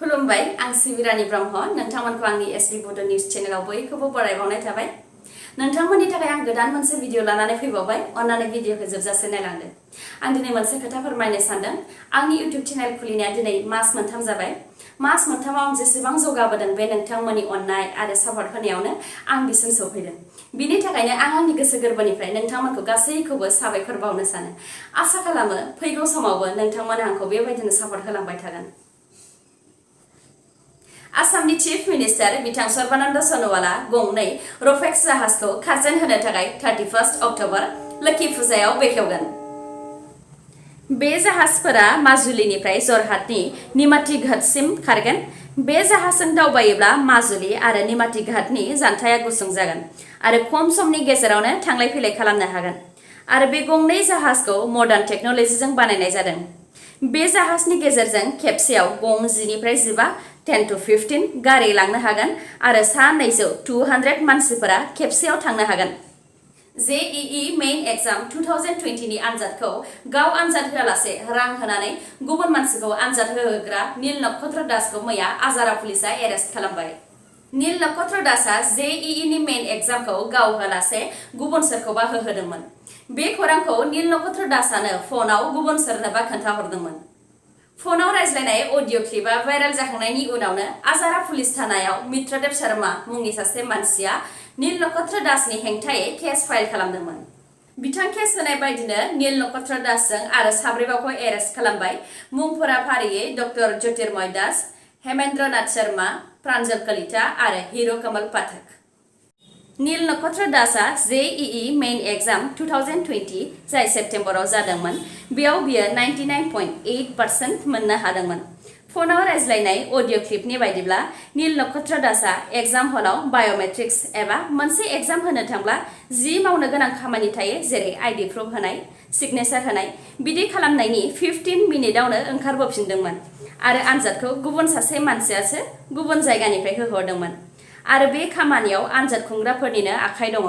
खुलुमबाय आं सिबिरानि ब्रह्म नोंथांमोनखौ आंनि sbbodonews चेनेलाव बयखौबो बरायबावनाय थाबाय नोंथांमोननि थाखाय आं गोदान मोनसे भिडिअ लानानै फैबावबाय अन्नानै भिडिअखौ जोबजासे नायलांदो आं दिनै मोनसे खोथा फोरमायनो सानदों आंनि YouTube चेनेल खुलिनाया दिनै मास मोनथाम जाबाय मास मोनथामाव आं जेसेबां जौगाबोदों बे नोंथांमोननि अननाय आरो सापर्ट होनायावनो आं बिसिम सौफैदों बिनि थाखायनो आं आंनि गोसो गोरबोनिफ्राय नोंथांमोनखौ गासैखौबो साबायखर बावनो सानो आसा खालामो फैगौ समावबो नोंथांमोना आंखौ बेबायदिनो सापर्ट होलांबाय थागोन आसामनि चीफ मिनिस्टार बिथां सर्बानन्द सनोवाला गंनै रफेक्स जाहाजखौ खारजेन होनो थाखाय 31 अक्ट'बर लोखि फुजायाव बेखेवगोन बे जाहाजफोरा माजुलिनिफ्राय जरहाटनि निमाती घाटसिम खारगोन बे जाहाजजों दावबायोब्ला माजुलि आरो निमाती घाटनि जानथाया गुसुं जागोन आरो खम समनि गेजेरावनो थांलाय फैलाय खालामनो हागोन आरो बे गंनै जाहाजखौ मडार्न टेक्न'लजिजों बानायनाय जादों बे जाहाजनि गेजेरजों खेबसेयाव गं 10निफ्राय 10 to 15 गारि लांनो हागोन आरो सा 200 मानसिफोरा खेबसेयाव थांनो हागोन JEE मेइन एग्जाम 2020 नि आनजादखौ गाव आनजाद होआलासे रां होनानै गुबुन मानसिखौ आनजाद होहोग्रा नील नक्षत्र दासखौ मैया आजारा पुलिसा एरेस्ट खालामबाय नील नक्षत्र दासआ JEE नि मेइन एग्जामखौ गाव होआलासे गुबुन सोरखौबा होहोदोंमोन बे खौरांखौ नील नक्षत्र दासआनो फनाव गुबुन सोरनोबा खोन्थाहरदोंमोन फनाव रायज्लायनाय अडिअ क्लिपआ भाइरेल जाखांनायनि उनावनो आजारा पुलिस थानायाव मित्रदेव शर्मा मुंनि सासे मानसिया नील नक्षत्र दासनि हेंथायै केस फाइल खालामदोंमोन बिथां केस होनाय बायदिनो नील नक्षत्र दासजों आरो साब्रैबावखौ एरेस्ट खालामबाय मुंफोरा फारियै डक्टर ज्योतिर्मय दास हेमेन्द्र नाथ शर्मा प्रान्जल कलिता आरो हिरो कमल पाठक नील नक्षत्र दासआ JEE मेइन एग्जाम 2020 जाय सेप्तेम्बराव जादोंमोन बेयाव बियो 99.8% मोननो हादोंमोन फनाव रायज्लायनाय अडिअ क्लिपनि बायदिब्ला नील नक्षत्र दासआ एग्जाम हलाव बायोमेट्रिक्स एबा मोनसे एग्जाम होनो थांब्ला जि मावनो गोनां खामानि थायो जेरै आइडि प्रुफ होनाय सिगनेचार होनाय बिदि खालामनायनि 15 मिनिटआवनो ओंखारबोफिनदोंमोन आरो आनजादखौ गुबुन सासे मानसियासो गुबुन जायगानिफ्राय होहरदोंमोन आरो बे खामानियाव आनजाद खुंग्राफोरनिनो आखाइ दङ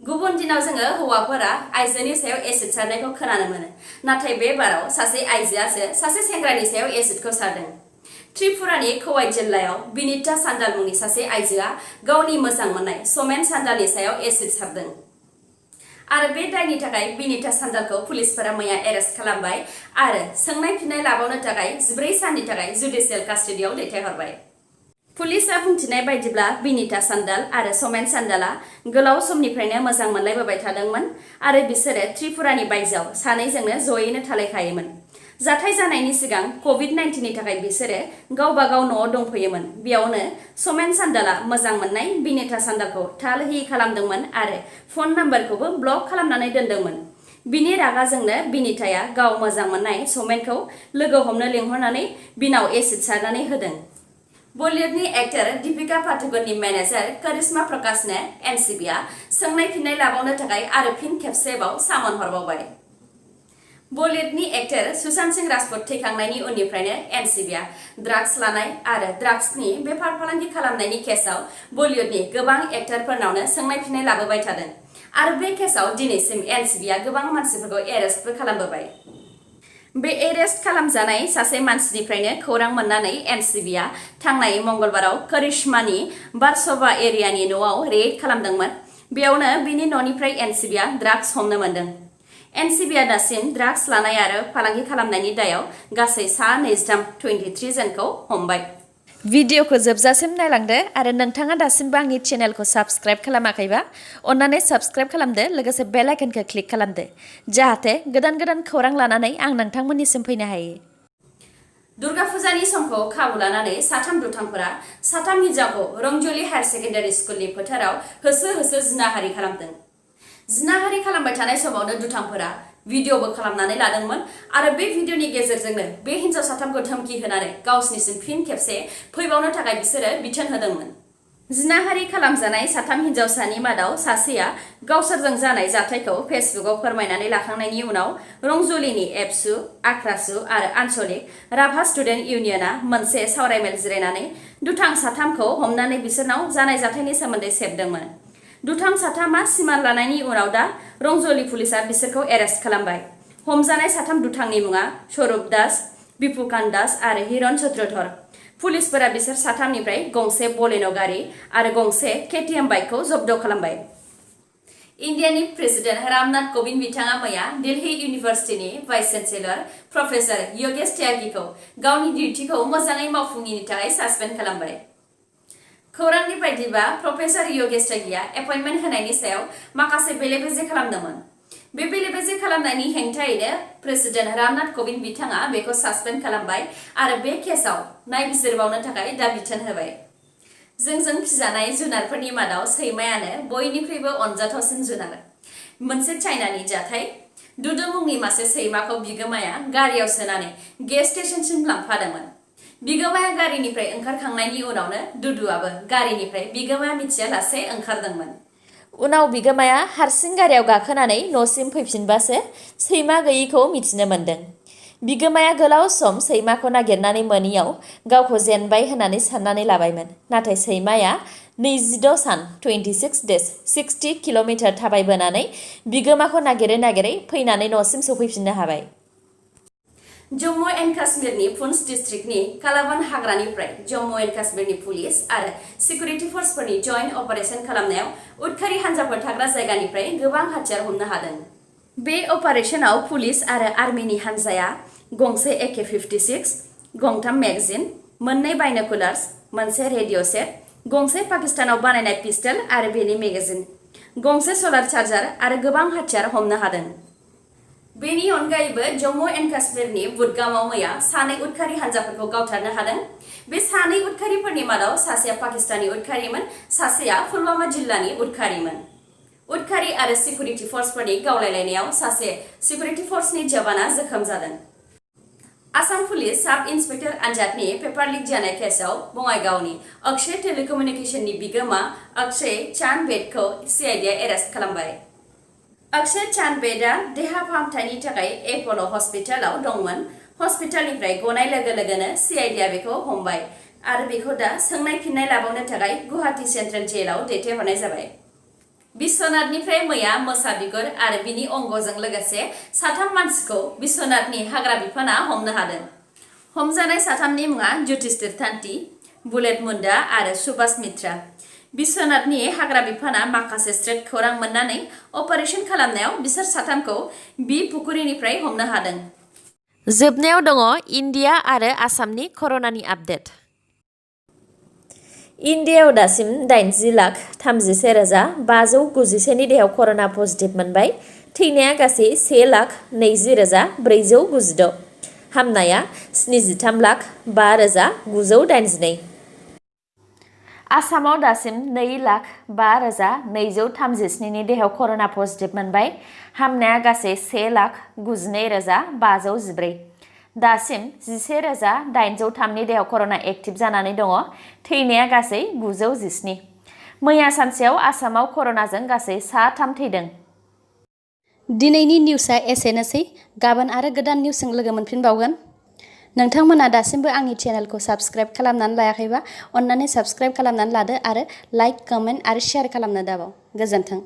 गुबुन दिनाव जोङो हौवाफोरा आइजोनि सायाव एसिड सारनायखौ खोनानो मोनो नाथाय बे बाराव सासे आइजोआसो सासे सेंग्रानि सायाव एसिडखौ सारदों त्रिपुरानि खौवाई जिल्लायाव बिनिता सान्डाल मुंनि सासे आइजोआ गावनि मोजां मोननाय समेन सान्डालनि सायाव एसिड सारदों आरो बे दायनि थाखाय बिनिता सान्डालखौ पुलिसफोरा मैया एरेस्ट खालामबाय आरो सोंनाय फिननाय लाबावनो थाखाय 14 साननि थाखाय जुडिशियेल कास्टडियाव दैथायहरबाय पुलिसआ बुंथिनाय बायदिब्ला बिनिता सान्डाल आरो समेन सान्डालआ गोलाव समनिफ्रायनो मोजां मोनलायबोबाय थादोंमोन आरो बिसोरो त्रिपुरानि बायजोआव सानैजोंनो जयैनो थालायखायोमोन जाथाय जानायनि सिगां COVID-19 नि थाखाय बिसोरो गावबा गाव न'आव दंफैयोमोन बेयावनो समेन सान्डालआ मोजां मोननाय बिनिता सान्डालखौ थाल होयि खालामदोंमोन आरो फन नाम्बारखौबो ब्लक खालामनानै दोनदोंमोन बिनि रागाजोंनो बिनिताया गाव मोजां मोननाय समेनखौ लोगो हमनो लिंहरनानै बिनाव एसिड सारनानै होदों बलिउडनि एक्टर दीपिका पादुकणनि मेनेजार करिश्मा प्रकाशनो एनसीबीआ सोंनाय फिननाय लाबावनो थाखाय आरो फिन खेबसेबाव सामन हरबावबाय बलिउडनि एक्टर सुशांत सिंह राजपूत थैखांनायनि उननिफ्रायनो एनसीबीआ ड्राग्स लानाय आरो ड्राग्सनि बेफार फालांगि खालामनायनि केसआव बलिउडनि गोबां एक्टरफोरनावनो सोंनाय फिननाय लाबोबाय थादों आरो बे केसआव दिनैसिम एनसीबीआ गोबां मानसिफोरखौ एरेस्टबो खालामबोबाय बे एरेस्ट खालामजानाय सासे मानसिनिफ्रायनो खौरां मोननानै एनसीबीआ थांनाय मंगलबाराव करिश्मानि बारस'भा एरियानि न'आव रेड खालामदोंमोन बेयावनो बिनि न'निफ्राय एनसीबीआ ड्राग्स हमनो मोनदों एनसीबीआ दासिम ड्राग्स लानाय आरो फालांगि खालामनायनि दायाव गासै सा 23 जनखौ हमबाय भिडिअखौ जोबजासिम नायलांदो आरो नोंथाङा दासिमबो आंनि चेनेलखौ साबस्क्राइब खालामाखैबा अन्नानै साबस्क्राइब खालामदो लोगोसे बेल आइकनखौ क्लिक खालामदो जाहाथे गोदान गोदान खौरां लानानै आं नोंथांमोननिसिम फैनो हायो दुर्गा फुजानि समखौ खाबु लानानै साथाम दुथांफोरा साथाम हिन्जावखौ रंजली हायर सेकेन्डारि स्कुलनि फोथाराव होसो होसो जिनाहारि खालामदों जिनाहारि खालामबाय थानाय समावनो दुथांफोरा भिडिअबो खालामनानै लादोंमोन आरो बे भिडिअनि गेजेरजोंनो बे हिन्जाव साथामखौ धमकी होनानै गावसिनिसिम फिन खेबसे फैबावनो थाखाय बिसोरो बिथोन होदोंमोन जिनाहारि खालामजानाय साथाम हिन्जावसानि मादाव सासेया गावसोरजों जानाय जाथायखौ फेसबुकआव फोरमायनानै लाखांनायनि उनाव रंजलीनि एबसु आख्रासु आरो आन्चलिक राभा स्टुडेन्ट इउनियनआ मोनसे सावरायमेल जिरायनानै दुथां साथामखौ हमनानै बिसोरनाव जानाय जाथायनि सोमोन्दै सेबदोंमोन दुथां साथामा सिमान लानायनि उनाव दा रंजली पुलिसआ बिसोरखौ एरेस्ट खालामबाय हमजानाय साथाम दुथांनि मुङा स्वरूप दास बिपुकान दास आरो हिरण चक्रधर पुलिसफोरा बिसोर साथामनिफ्राय गंसे बलेनो गारि आरो गंसे केटीएम बाइकखौ जब्द खालामबाय। इन्डियानि प्रेसिडेन्ट रामनाथ कोविन्द बिथाङा मैया दिल्ली इउनिभार्सिटिनि भाइस चेन्सेलर प्रफेसर योगेश त्यागीखौ गावनि डिउटिखौ मोजाङै मावफुङैनि थाखाय सासपेन्ड खालामबाय। खौरांनि बायदिब्ला प्रफेसर योगेश त्यागीया एपइन्टमेन्ट होनायनि सायाव माखासे बेले-बेजे खालामदोंमोन। बे बेले-बेजे खालामनायनि हेंथायैनो प्रेसिडेन्ट रामनाथ कोविन्द बिथाङा बेखौ सासपेन्ड खालामबाय आरो बे केसाव नायबिजिरबावनो थाखाय दा बिथोन होबाय। जोंजों फिजानाय जुनारफोरनि मादाव सैमायानो बयनिख्रुइबो अनजाथावसिन जुनार। मोनसे चाइनानि जाथाय। दुदु मुंनि मासे सैमाखौ बिगोमाया गारियाव सोनानै गेस स्टेशनसिम लांफादोंमोन। बिगोमाया गारिनिफ्राय ओंखारखांनायनि उनावनो दुदुआबो गारिनिफ्राय बिगोमाया मिथियालासे ओंखारदोंमोन। उनाव बिगोमाया हारसिं गारियाव गाखोनानै न'सिम फैफिनबासो सैमा गैयैखौ मिथिनो मोन्दों। बिगोमाया गोलाव सम सैमाखौ नागिरनानै मोनैयाव गावखौ जेनबाय होननानै साननानै लाबायमोन। नाथाय सैमाया 26 सान 26 डेज 60 किल'मिटार थाबायबोनानै बिगोमाखौ नागिरै फैनानै न'सिम सफैफिननो हाबाय। जम्मु एन्ड काश्मीरनि पुंछ डिस्ट्रिक्टनि कालाबान हाग्रानिफ्राय जम्मु एन्ड काश्मीरनि पुलिस आरो सिकिउरिटि फर्सफोरनि जइन्ट अपारेशन खालामनायाव उदखारि हान्जाफोर थाग्रा जायगानिफ्राय गोबां हाथियार हमनो हादों। बे अपारेशनाव पुलिस आरो आर्मिनि हान्जाया गंसे AK-56, गंथाम मेगजिन, मोननै बाइनोकुलार्स, मोनसे रेडिअ सेट, गंसे पाकिस्तानाव बानायनाय पिस्टल आरो बेनि मेगाजिन, गंसे सलार चार्जार आरो गोबां हाथियार हमनो हादों। बेनि अनगायैबो जम्मु एन्ड काश्मीरनि बुदगामाव मैया सानै उदखारि हान्जाफोरखौ गावथारनो हादों। बे सानै उदखारिफोरनि मादाव सासेया पाकिस्तानी उदखारिमोन, सासेया पुलवामा जिल्लानि उदखारिमोन। उदखारि आरो सिकिउरिटि फर्सफोरनि गावलायलायनायाव सासे सिकिउरिटि फर्सनि जवाना जोखोम जादों। आसाम पुलिस साब इन्सपेक्टर आनजादनि पेपार लिक जानाय केसआव बङाइगावनि अक्षय टेलिकमिउनिकेशननि बिगोमा अक्षय चांद बेदखौ CIDआ एरेस्ट खालामबाय। अक्षय चांद बेदआ देहा फाहामथायनि थाखाय एप'ल' हस्पिटालाव दंमोन। हस्पिटालनिफ्राय गनाय लोगो-लोगोनो CIDआ बेखौ हमबाय आरो बेखौ दा सोंनाय फिननाय लाबावनो थाखाय गुवाहाटी सेन्ट्रेल जेलाव दैथायहरनाय जाबाय। बिश्वनाथनिफ्राय मैया मोसा बिगुर आरो बिनि अंगजों लोगोसे साथाम मानसिखौ बिश्वनाथनि हाग्रा बिफाना हमनो हादों। हमजानाय साथामनि मुङा ज्योतिष थान्ति, बुलेट मुन्डा आरो सुभाष मित्रा। बिश्वनाथनि हाग्रा बिफाना माखासे स्ट्रेट खौरां मोननानै अपारेशन खालामनायाव बिसोर साथामखौ बि पुकुरिनिफ्राय हमनो हादों। जोबनायाव दङ इन्डिया आरो आसामनि कर'नानि आपडेट। इन्डियायाव दासिम 80,36,591 नि देहायाव कर'ना पजिटिभ मोनबाय। थैनाया गासै 1,20,492। हामनाया 73,05,982। आसामाव दासिम 2,05,237 नि देहायाव कर'ना पजिटिभ मोनबाय। हामनाया गासै 1,92,514। दासिम 11,803 नि देहायाव कर'ना एक्टिभ जानानै दङ। थैनाया गासै 917। मैया सानसेयाव आसामाव कर'नाजों गासै 3 थैदों। दिनैनि निउसआ एसेनोसै। गाबोन आरो गोदान निउसजों लोगो मोनफिनबावगोन। नोंथांमोना दासिमबो आंनि चेनेलखौ साबस्क्राइब खालामनानै लायाखैबा अन्नानै साबस्क्राइब खालामनानै लादो आरो लाइक, कमेन्ट आरो शेयार खालामनो दाबाव। गोजोन्थों।